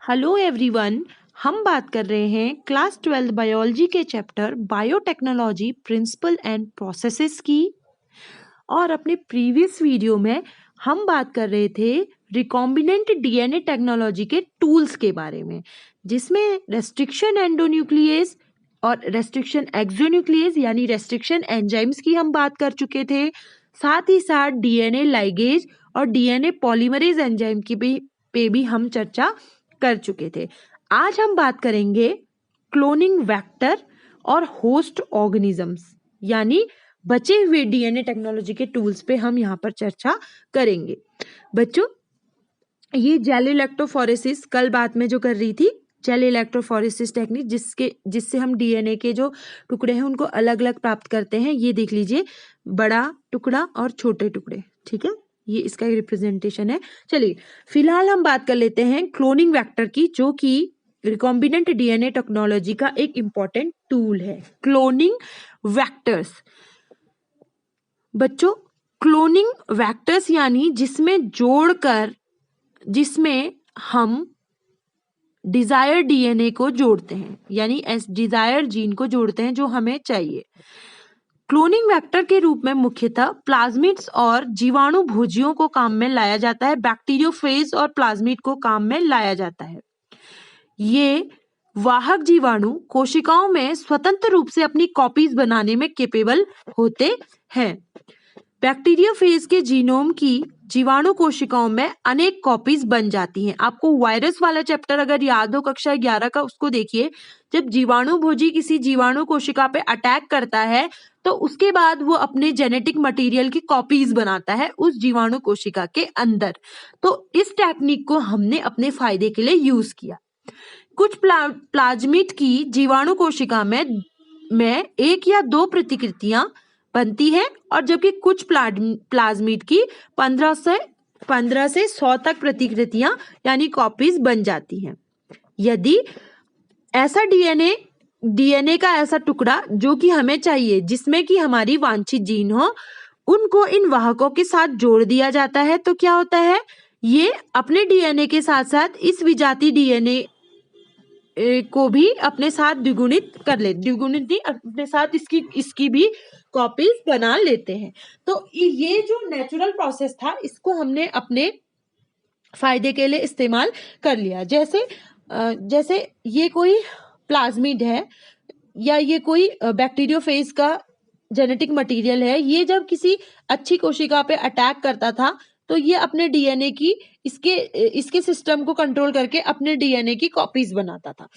Hello everyone, हम बात कर रहे हैं क्लास 12 बायोलॉजी के chapter biotechnology principle and processes की। और अपने प्रीवियस वीडियो में हम बात कर रहे थे रिकॉम्बिनेंट डीएनए टेक्नोलॉजी के टूल्स के बारे में, जिसमें रेस्ट्रिक्शन एंडोन्यूक्लियस और रेस्ट्रिक्शन एक्सोन्यूक्लियस यानी रेस्ट्रिक्शन एंजाइम्स की हम बात कर चुके थे। साथ ही साथ डीएनए लाइगेज और डीएनए पॉलीमरेज एंजाइम की पे भी हम चर्चा कर चुके थे। आज हम बात करेंगे क्लोनिंग वेक्टर और होस्ट ऑर्गेनिजम्स यानी बचे हुए डीएनए टेक्नोलॉजी के टूल्स पे हम यहाँ पर चर्चा करेंगे। बच्चों, ये जेल इलेक्ट्रोफोरेसिस कल बात में जो कर रही थी, जेल इलेक्ट्रोफोरेसिस टेक्निक, जिससे हम डीएनए के जो टुकड़े हैं उनको अलग अलग प्राप्त करते हैं। ये देख लीजिए, बड़ा टुकड़ा और छोटे टुकड़े, ठीक है, ये इसका रिप्रेजेंटेशन है। चलिए फिलहाल हम बात कर लेते हैं क्लोनिंग वेक्टर की, जो कि रिकॉम्बिनेंट डीएनए टेक्नोलॉजी का एक इंपॉर्टेंट टूल है। क्लोनिंग वेक्टर्स बच्चों, क्लोनिंग वेक्टर्स यानी जिसमें हम डिजायर डीएनए को जोड़ते हैं, यानी डिजायर जीन को जोड़ते हैं जो हमें चाहिए। क्लोनिंग वेक्टर के रूप में मुख्यतः प्लाज्मिड्स और जीवाणु भोजियों को काम में लाया जाता है। बैक्टीरियोफेज और प्लाज्मिड को काम में लाया जाता है। ये वाहक जीवाणु कोशिकाओं में स्वतंत्र रूप से अपनी कॉपीज बनाने में कैपेबल होते हैं। बैक्टीरियोफेज के जीनोम की जीवाणु कोशिकाओं में अनेक कॉपीज बन जाती हैं। आपको वायरस वाला चैप्टर अगर याद हो कक्षा 11 का, उसको देखिए। जब जीवाणु भोजी किसी जीवाणु कोशिका पे अटैक करता है तो उसके बाद वो अपने जेनेटिक मटेरियल की कॉपीज बनाता है उस जीवाणु कोशिका के अंदर। तो इस टेक्निक को हमने अपने फायदे के लिए यूज किया। कुछ प्लाज्मिड की जीवाणु कोशिका में एक या दो प्रतिकृतियां बनती है, और जबकि कुछ प्लाज्मिड की 15 से 100 तक प्रतिकृतियां यानी कॉपीज बन जाती हैं। यदि ऐसा डीएनए का ऐसा टुकड़ा जो कि हमें चाहिए, जिसमें कि हमारी वांछित जीन हो, उनको इन वाहकों के साथ जोड़ दिया जाता है, तो क्या होता है, ये अपने डीएनए के साथ साथ इस विजातीय डीएनए को भी अपने साथ द्विगुणित नहीं, अपने साथ इसकी भी कॉपीज बना लेते हैं। तो ये जो नेचुरल प्रोसेस था, इसको हमने अपने फायदे के लिए इस्तेमाल कर लिया। जैसे ये कोई प्लाज्मिड है या ये कोई बैक्टीरियोफेज का जेनेटिक मटेरियल है, ये जब किसी अच्छी कोशिका पे अटैक करता था तो ये अपने डीएनए की इसके सिस्टम को कंट्रोल करके अपने डीएनए की कॉपीज बनाता था।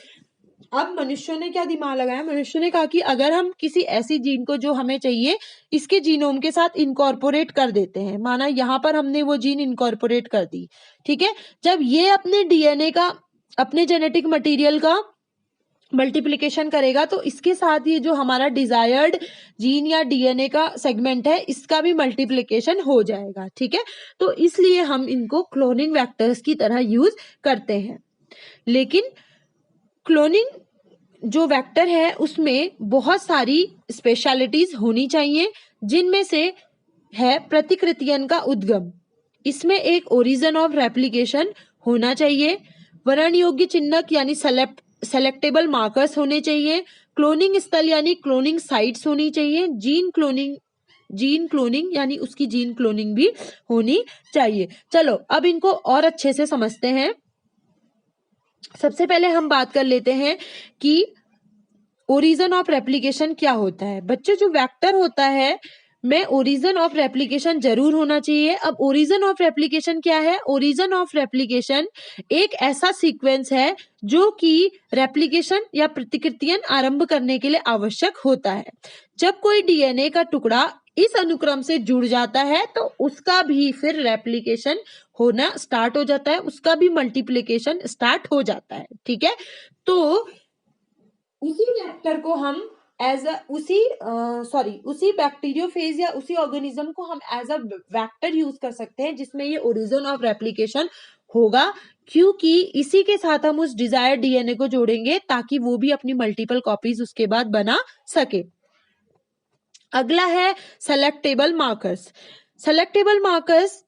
अब मनुष्यों ने क्या दिमाग लगाया, मनुष्य ने कहा कि अगर हम किसी ऐसी जीन को जो हमें चाहिए इसके जीनोम के साथ इनकॉर्पोरेट कर देते हैं, माना यहाँ पर हमने वो जीन इनकॉर्पोरेट कर दी, ठीक है, जब ये अपने डीएनए का, अपने जेनेटिक मटेरियल का मल्टीप्लिकेशन करेगा तो इसके साथ ये जो हमारा डिजायर्ड जीन या डीएनए का सेगमेंट है, इसका भी मल्टीप्लिकेशन हो जाएगा, ठीक है। तो इसलिए हम इनको क्लोनिंग वेक्टर्स की तरह यूज करते हैं। लेकिन क्लोनिंग जो वेक्टर है उसमें बहुत सारी स्पेशलिटीज होनी चाहिए, जिनमें से है प्रतिकृतियन का उद्गम। इसमें एक ओरिजिन ऑफ रेप्लिकेशन होना चाहिए, वर्ण योग्य चिन्हक यानी सेलेक्टेबल मार्कर्स होने चाहिए, क्लोनिंग स्थल यानी क्लोनिंग साइट्स होनी चाहिए, जीन क्लोनिंग यानी उसकी जीन क्लोनिंग भी होनी चाहिए। चलो अब इनको और अच्छे से समझते हैं। सबसे पहले हम बात कर लेते हैं कि ओरिजिन ऑफ रेप्लिकेशन क्या होता है। बच्चों, जो वेक्टर होता है में ओरिजिन ऑफ रेप्लिकेशन जरूर होना चाहिए। अब ओरिजिन ऑफ रेप्लिकेशन क्या है? ओरिजिन ऑफ रेप्लिकेशन एक ऐसा सीक्वेंस है जो कि रेप्लिकेशन या प्रतिकृतियन आरंभ करने के लिए आवश्यक होता है। जब कोई डीएनए का टुकड़ा इस अनुक्रम से जुड़ जाता है तो उसका भी फिर रेप्लिकेशन होना स्टार्ट हो जाता है, उसका भी मल्टीप्लिकेशन स्टार्ट हो जाता है, ठीक है। तो उसी वेक्टर को हम उसी बैक्टीरियोफेज या उसी ऑर्गेनिज्म को हम एज अ वेक्टर यूज कर सकते हैं जिसमें ये ओरिजिन ऑफ रेप्लिकेशन होगा, क्योंकि इसी के साथ हम उस डिजायर डीएनए को जोड़ेंगे ताकि वो भी अपनी मल्टीपल कॉपीज उसके बाद बना सके। अगला है सेलेक्टेबल मार्कर्स। सेलेक्टेबल मार्कर्स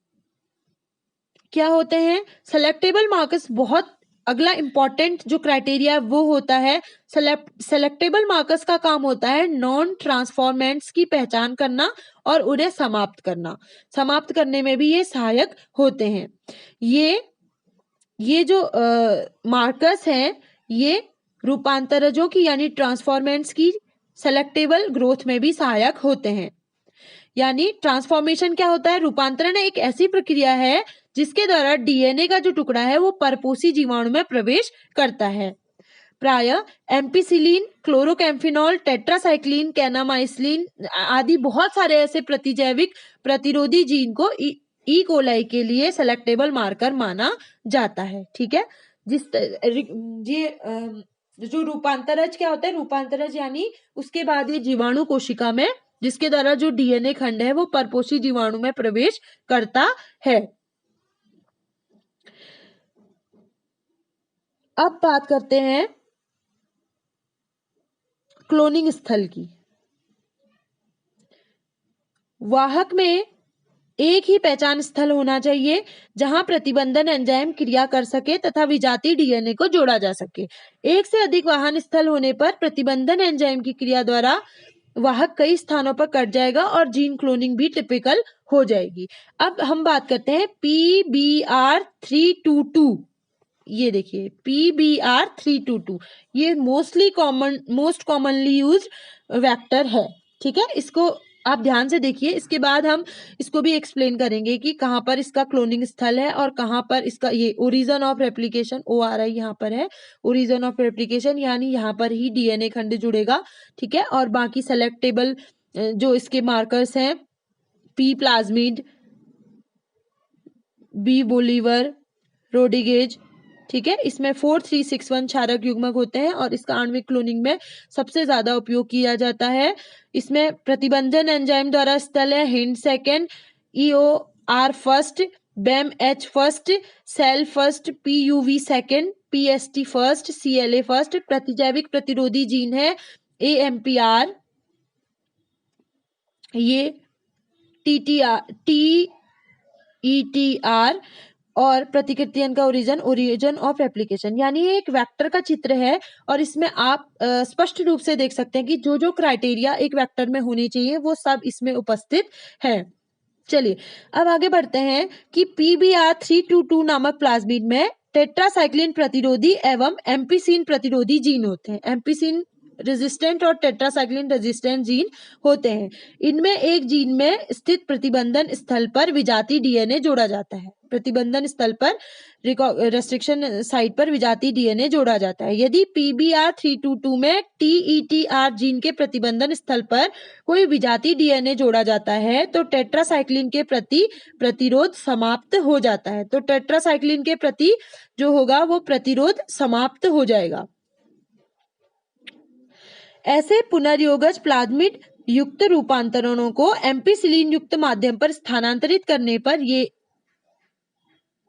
क्या होते हैं? सेलेक्टेबल मार्कर्स बहुत अगला इंपॉर्टेंट जो क्राइटेरिया वो होता है सेलेक्टेबल मार्कर्स का काम होता है नॉन ट्रांसफॉर्मेंट्स की पहचान करना और उन्हें समाप्त करना। समाप्त करने में भी ये सहायक होते हैं। ये जो मार्कर्स हैं ये रूपांतरजों की यानी ट्रांसफॉर्मेंट्स की सेलेक्टेबल ग्रोथ में भी सहायक होते हैं। यानी ट्रांसफॉर्मेशन क्या होता है? रूपांतरण एक ऐसी प्रक्रिया है जिसके द्वारा डीएनए का जो टुकड़ा है वो परपोषी जीवाणु में प्रवेश करता है। प्राय एम्पिसिलिन, क्लोरोकैम्फिनॉल, टेट्रासाइक्लिन, कैनामाइसिन आदि बहुत सारे ऐसे प्रतिजैविक प्रतिरोधी जीन को ई कोलाई के लिए सेलेक्टेबल मार्कर माना जाता है। ठीक है, जो रूपांतरज क्या होता है? रूपांतरज यानी उसके बाद ये जीवाणु कोशिका में जिसके द्वारा जो डीएनए खंड है वो परपोषी जीवाणु में प्रवेश करता है। अब बात करते हैं क्लोनिंग स्थल की। वाहक में एक ही पहचान स्थल होना चाहिए जहां प्रतिबंधन एंजाइम क्रिया कर सके तथा विजातीय डीएनए को जोड़ा जा सके। एक से अधिक वाहन स्थल होने पर प्रतिबंधन एंजाइम की क्रिया द्वारा वाहक कई स्थानों पर कट जाएगा और जीन क्लोनिंग भी टिपिकल हो जाएगी। अब हम बात करते हैं PBR322। ये देखिए PBR322 ये मोस्ट कॉमनली यूज्ड वेक्टर है। ठीक है, इसको आप ध्यान से देखिए। इसके बाद हम इसको भी एक्सप्लेन करेंगे कि कहाँ पर इसका क्लोनिंग स्थल है और कहाँ पर इसका ये ओरिजिन ऑफ रेप्लिकेशन ORI यहाँ पर है। ओरिजिन ऑफ रेप्लिकेशन यानी यहाँ पर ही डीएनए खंड जुड़ेगा। ठीक है, और बाकी सेलेक्टेबल जो इसके मार्कर्स हैं P प्लाज्मिड, B बोलीवर, रोडिगेज। ठीक है, इसमें 4361 क्षारक युग्मक होते हैं और इसका आणविक क्लोनिंग में सबसे ज्यादा उपयोग किया जाता है। इसमें प्रतिबंधन एंजाइम द्वारा स्थल है Hind second, EOR first, BAMH first, Sal first, PUV second, PST first, CLA first. प्रतिजैविक प्रतिरोधी जीन है AMPR, ये TETR और प्रतिकृतियन का ओरिजिन ऑफ रेप्लिकेशन यानी एक वेक्टर का चित्र है और इसमें आप स्पष्ट रूप से देख सकते हैं कि जो जो क्राइटेरिया एक वेक्टर में होने चाहिए वो सब इसमें उपस्थित है। चलिए अब आगे बढ़ते हैं कि PBR322 नामक प्लाज्मिड में टेट्रासाइक्लिन प्रतिरोधी एवं एम्पिसिन प्रतिरोधी जीन होते हैं। एम्पिसिन रेजिस्टेंट और टेट्रासाइक्लिन रेजिस्टेंट जीन होते हैं। इनमें एक जीन में स्थित प्रतिबंधन स्थल पर विजातीय डीएनए जोड़ा जाता है। प्रतिबंधन स्थल पर रेस्ट्रिक्शन साइट पर विजातीय डीएनए जोड़ा जाता है। यदि PBR322 में TETR जीन के प्रतिबंधन स्थल पर कोई विजातीय डीएनए जोड़ा जाता है तो टेट्रासाइक्लिन के प्रति प्रतिरोध समाप्त हो जाता है। तो टेट्रासाइक्लिन के प्रति जो होगा वो प्रतिरोध समाप्त हो जाएगा। ऐसे पुनर्योगज प्लाज्मिड युक्त रूपांतरणों को एम्पिसिलिन युक्त माध्यम पर स्थानांतरित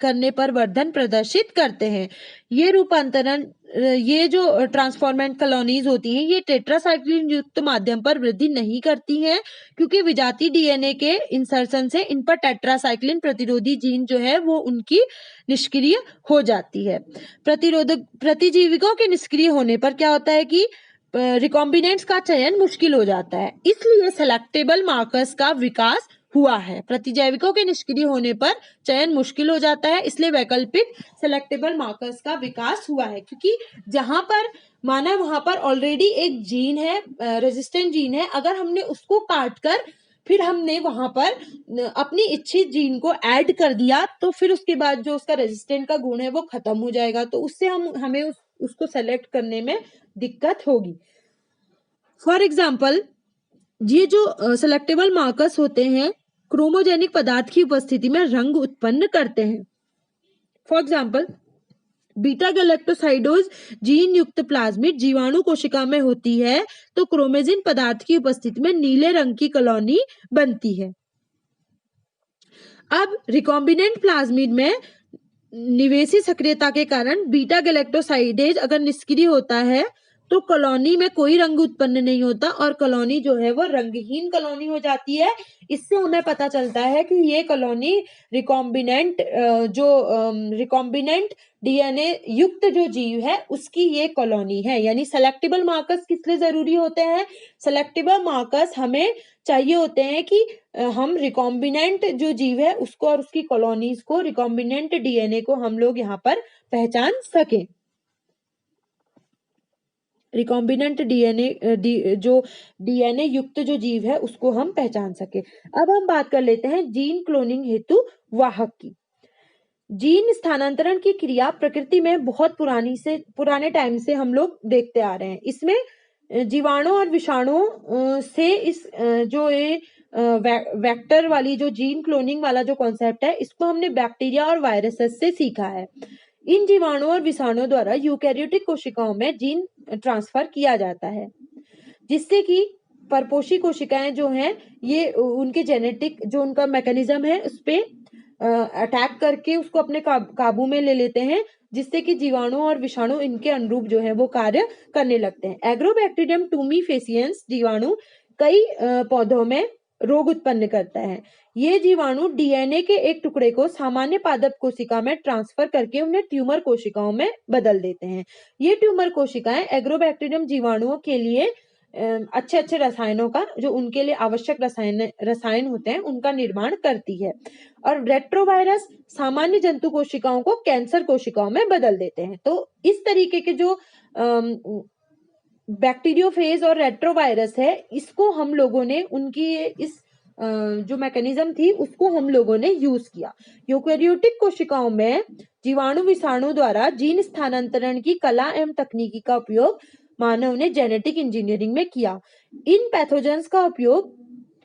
करने पर वर्धन प्रदर्शित करते हैं। ये रूपांतरण ये जो ट्रांसफॉर्मेंट कॉलोनीज होती हैं ये टेट्रासाइक्लिन युक्त माध्यम पर वृद्धि नहीं करती हैं क्योंकि विजातीय डीएनए के इंसर्शन से इन पर टेट्रासाइक्लिन प्रतिरोधी जीन जो है वो उनकी निष्क्रिय हो जाती है। प्रतिजीविकों के निष्क्रिय होने पर क्या होता है कि रिकॉम्बिनेंट्स का चयन मुश्किल हो जाता है, इसलिए सेलेक्टेबल मार्कर्स का विकास हुआ है। प्रतिजैविकों के निष्क्रिय होने पर चयन मुश्किल हो जाता है, इसलिए वैकल्पिक सेलेक्टेबल मार्कर्स का विकास हुआ है। क्योंकि जहां पर माना वहां पर ऑलरेडी एक जीन है, रेजिस्टेंट जीन है, अगर हमने उसको काट कर फिर हमने वहां पर अपनी इच्छित जीन को ऐड कर दिया तो फिर उसके बाद जो उसका रेजिस्टेंट का गुण है वो खत्म हो जाएगा। तो उससे हमें उसको सेलेक्ट करने में दिक्कत होगी। फॉर एग्जाम्पल ये जो सेलेक्टेबल मार्कर्स होते हैं क्रोमोजेनिक पदार्थ की उपस्थिति में रंग उत्पन्न करते हैं। फॉर एग्जाम्पल बीटा गैलेक्टोसाइडोज जीन युक्त प्लाज्मिड जीवाणु कोशिका में होती है तो क्रोमेजिन पदार्थ की उपस्थिति में नीले रंग की कॉलोनी बनती है। अब रिकॉम्बिनेंट प्लाज्मिड में निवेशी सक्रियता के कारण बीटा गैलेक्टोसाइडेज अगर निष्क्रिय होता है तो कॉलोनी में कोई रंग उत्पन्न नहीं होता और कॉलोनी जो है वो रंगहीन कॉलोनी हो जाती है। इससे हमें पता चलता है कि ये कॉलोनी रिकॉम्बिनेंट रिकॉम्बिनेंट डीएनए युक्त जो जीव है उसकी ये कॉलोनी है। यानी सेलेक्टेबल मार्कर्स किस लिए जरूरी होते हैं? सेलेक्टेबल मार्कर्स हमें चाहिए होते हैं कि हम रिकॉम्बिनेंट जो जीव है उसको और उसकी कॉलोनीज को, रिकॉम्बिनेंट डीएनए को हम लोग यहाँ पर पहचान सकें। रिकॉम्बिनेंट डीएनए जो डीएनए युक्त जो जीव है उसको हम पहचान सके। अब हम बात कर लेते हैं जीन क्लोनिंग हेतु वाहक की। जीन स्थानांतरण की क्रिया प्रकृति में बहुत पुराने टाइम से हम लोग देखते आ रहे हैं। इसमें जीवाणु और विषाणुओं से इस जो ये वेक्टर वाली जो जीन क्लोनिंग वाला जो कॉन्सेप्ट है इसको हमने बैक्टीरिया और वायरसेस से सीखा है। इन जीवाणु और विषाणुओं द्वारा यूकैरियोटिक कोशिकाओं में जीन ट्रांसफर किया जाता है, जिससे कि परपोषी कोशिकाएं जो हैं ये उनके जेनेटिक जो उनका मैकेनिज्म है उस पे अटैक करके उसको अपने काबू में ले लेते हैं, जिससे कि जीवाणु और विषाणु इनके अनुरूप जो है वो कार्य करने लगते हैं। एग्रोबैक्टीरियम टूमीफेसियंस जीवाणु कई पौधों में रोग उत्पन्न करता है। ये जीवाणु डीएनए के एक टुकड़े को सामान्य पादप कोशिका में ट्रांसफर करके उन्हें ट्यूमर कोशिकाओं में बदल देते हैं। ये ट्यूमर कोशिकाएं एग्रोबैक्टीरियम जीवाणुओं के लिए अच्छे अच्छे रसायनों का, जो उनके लिए आवश्यक रसायन होते हैं, उनका निर्माण करती है। और रेट्रोवायरस सामान्य जंतु कोशिकाओं को कैंसर कोशिकाओं में बदल देते हैं। तो इस तरीके के जो बैक्टीरियोफेज और रेट्रोवायरस है इसको हम लोगों ने उनकी इस जो मैकेनिज्म थी उसको हम लोगों ने यूज किया। यूकैरियोटिक कोशिकाओं में जीवाणु विषाणु द्वारा जीन स्थानांतरण की कला एवं तकनीकी का उपयोग मानव ने जेनेटिक इंजीनियरिंग में किया। इन पैथोजेंस का उपयोग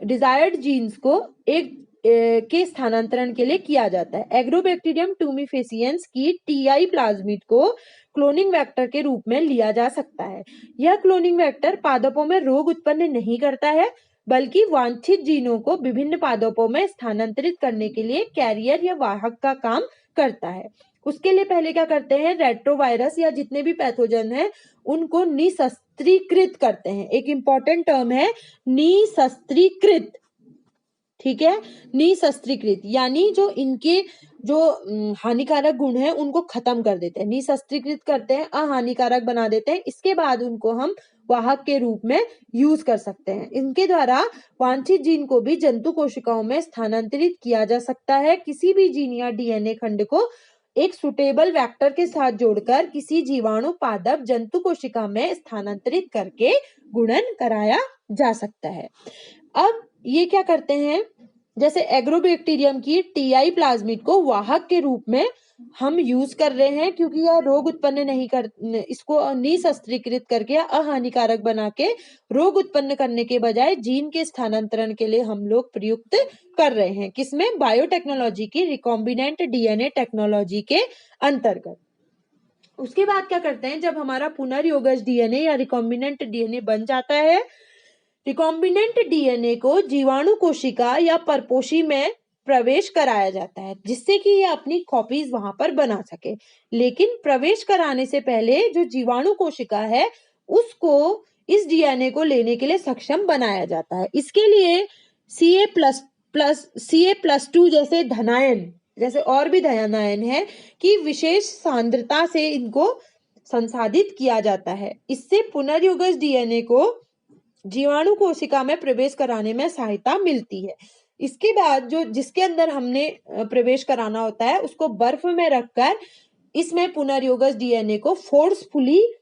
डिजायर्ड जीन्स को एक के स्थानांतरण के लिए किया जाता है। एग्रोबैक्टीरियम टूमीफेसियंस की टीआई प्लाज्मिड को क्लोनिंग वेक्टर के रूप में लिया जा सकता है। यह क्लोनिंग वेक्टर पादपों में रोग उत्पन्न नहीं करता है, बल्कि वांछित जीनों को विभिन्न पादपों में स्थानांतरित करने के लिए कैरियर या वाहक का काम करता है। उसके लिए पहले क्या करते हैं, रेट्रोवायरस या जितने भी पैथोजन हैं उनको निशस्त्रीकृत करते हैं। एक इंपॉर्टेंट टर्म है निशस्त्रीकृत, ठीक है, निशस्त्रीकृत यानी जो इनके जो हानिकारक गुण है उनको खत्म कर देते हैं, निशस्त्रीकृत करते हैं, अहानिकारक बना देते हैं। इसके बाद उनको हम वाहक के रूप में यूज कर सकते हैं। इनके द्वारा वांछित जीन को भी जंतु कोशिकाओं में स्थानांतरित किया जा सकता है। किसी भी जीन या डीएनए खंड को एक सुटेबल वेक्टर के साथ जोड़कर किसी जीवाणु पादप जंतु कोशिका में स्थानांतरित करके गुणन कराया जा सकता है। अब ये क्या करते हैं, जैसे एग्रोबैक्टीरियम की टीआई प्लाज्मिड को वाहक के रूप में हम यूज कर रहे हैं क्योंकि यह रोग उत्पन्न नहीं कर, इसको निशस्त्रीकृत करके या अहानिकारक बना के रोग उत्पन्न करने के बजाय जीन के स्थानांतरण के लिए हम लोग प्रयुक्त कर रहे हैं। किसमें? बायोटेक्नोलॉजी की रिकॉम्बिनेंट डीएनए टेक्नोलॉजी के अंतर्गत। उसके बाद क्या करते हैं, जब हमारा पुनर्योगज डीएनए या रिकॉम्बिनेंट डीएनए बन जाता है, रिकॉम्बिनेंट डीएनए को जीवाणु कोशिका या परपोषी में प्रवेश कराया जाता है जिससे कि ये अपनी कॉपीज वहां पर बना सके। लेकिन प्रवेश कराने से पहले जो जीवाणु कोशिका है उसको इस डीएनए को लेने के लिए सक्षम बनाया जाता है। इसके लिए CA++, जैसे धनायन, जैसे और भी धनायन है कि विशेष सांद्रता से इनको संसाधित किया जाता है। इससे पुनर्योगज डीएनए को जीवाणु कोशिका में प्रवेश कराने में सहायता मिलती है। इसके बाद जो जिसके अंदर हमने प्रवेश कराना होता है उसको बर्फ में रखकर इसमें पुनर्योगज डीएनए को फोर्सफुली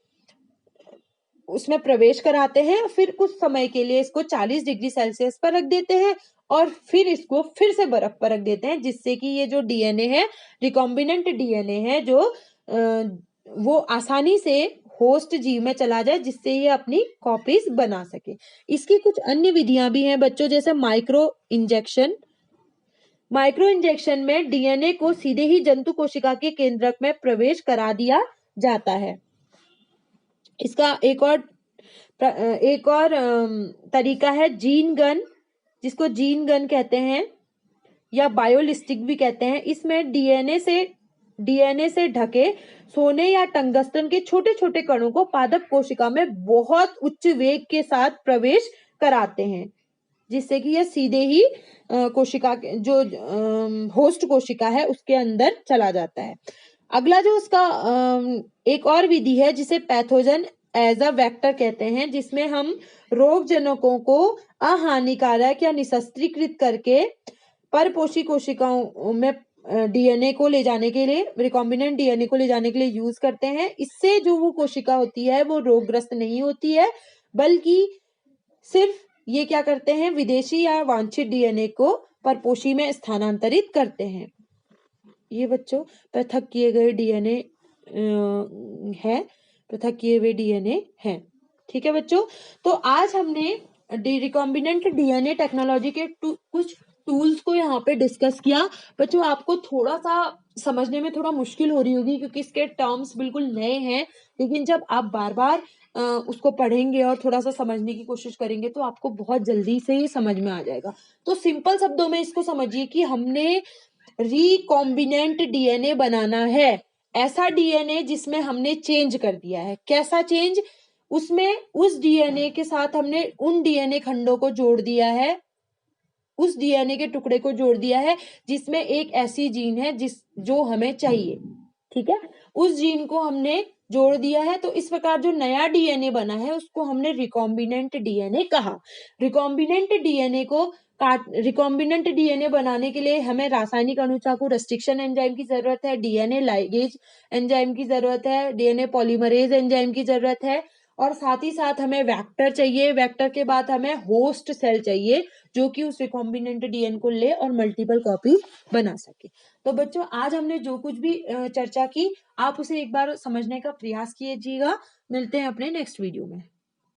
उसमें प्रवेश कराते हैं। फिर कुछ समय के लिए इसको 40 डिग्री सेल्सियस पर रख देते हैं और फिर इसको फिर से बर्फ पर रख देते हैं, जिससे कि ये जो डीएनए है, रिकॉम्बिनेंट डीएनए है, जो वो आसानी से होस्ट जीव में चला जाए जिससे ये अपनी कॉपीज बना सके। इसकी कुछ अन्य विधियां भी हैं बच्चों, जैसे माइक्रो इंजेक्शन में डीएनए को सीधे ही जंतु कोशिका के केंद्रक में प्रवेश करा दिया जाता है। इसका एक और तरीका है जीन गन, जिसको जीन गन कहते हैं या बायोलिस्टिक भी कहते हैं। इसमें डीएनए से डीएनए से ढके सोने या टंगस्टन के छोटे छोटे कणों को पादप कोशिका में बहुत उच्च वेग के साथ प्रवेश कराते हैं, जिससे कि यह सीधे ही कोशिका जो होस्ट कोशिका है उसके अंदर चला जाता है। अगला जो उसका एक और विधि है जिसे पैथोजन एज अ वेक्टर कहते हैं, जिसमें हम रोग जनकों को अहानिकारक या निशस्त्रीकृत करके परपोषी कोशिकाओं में डीएनए को ले जाने के लिए, रिकॉम्बिनेंट डीएनए को ले जाने के लिए यूज करते हैं। इससे जो वो कोशिका होती है वो रोगग्रस्त नहीं होती है, बल्कि सिर्फ ये क्या करते हैं, विदेशी या वांछित डीएनए को परपोषी में स्थानांतरित करते हैं। ये बच्चों पृथक किए गए डीएनए है, पृथक किए हुए डीएनए हैं। ठीक है बच्चों, तो आज हमने रिकॉम्बिनेंट डीएनए टेक्नोलॉजी के कुछ टूल्स को यहाँ पे डिस्कस किया। बच्चों आपको थोड़ा सा समझने में थोड़ा मुश्किल हो रही होगी क्योंकि इसके टर्म्स बिल्कुल नए हैं, लेकिन जब आप बार बार उसको पढ़ेंगे और थोड़ा सा समझने की कोशिश करेंगे तो आपको बहुत जल्दी से ही समझ में आ जाएगा। तो सिंपल शब्दों में इसको समझिए कि हमने रिकॉम्बिनेंट डीएनए बनाना है, ऐसा डीएनए जिसमें हमने चेंज कर दिया है। कैसा चेंज? उसमें उस डीएनए के साथ हमने उन डीएनए खंडों को जोड़ दिया है, उस डीएनए के टुकड़े को जोड़ दिया है जिसमें एक ऐसी जीन है जो हमें चाहिए। ठीक है, उस जीन को हमने जोड़ दिया है, तो इस प्रकार जो नया डीएनए बना है उसको हमने रिकॉम्बिनेंट डीएनए कहा। रिकॉम्बिनेंट डीएनए बनाने के लिए हमें रासायनिक अनुचाकु रेस्ट्रिक्शन एंजाइम की जरूरत है, डीएनए लाइगेज एंजाइम की जरूरत है, डीएनए पॉलीमरेज एंजाइम की जरूरत है, और साथ ही साथ हमें वेक्टर चाहिए। वेक्टर के बाद हमें होस्ट सेल चाहिए जो कि उस रिकॉम्बिनेंट डीएनए को ले और मल्टीपल कॉपी बना सके। तो बच्चों आज हमने जो कुछ भी चर्चा की आप उसे एक बार समझने का प्रयास कीजिएगा। मिलते हैं अपने नेक्स्ट वीडियो में।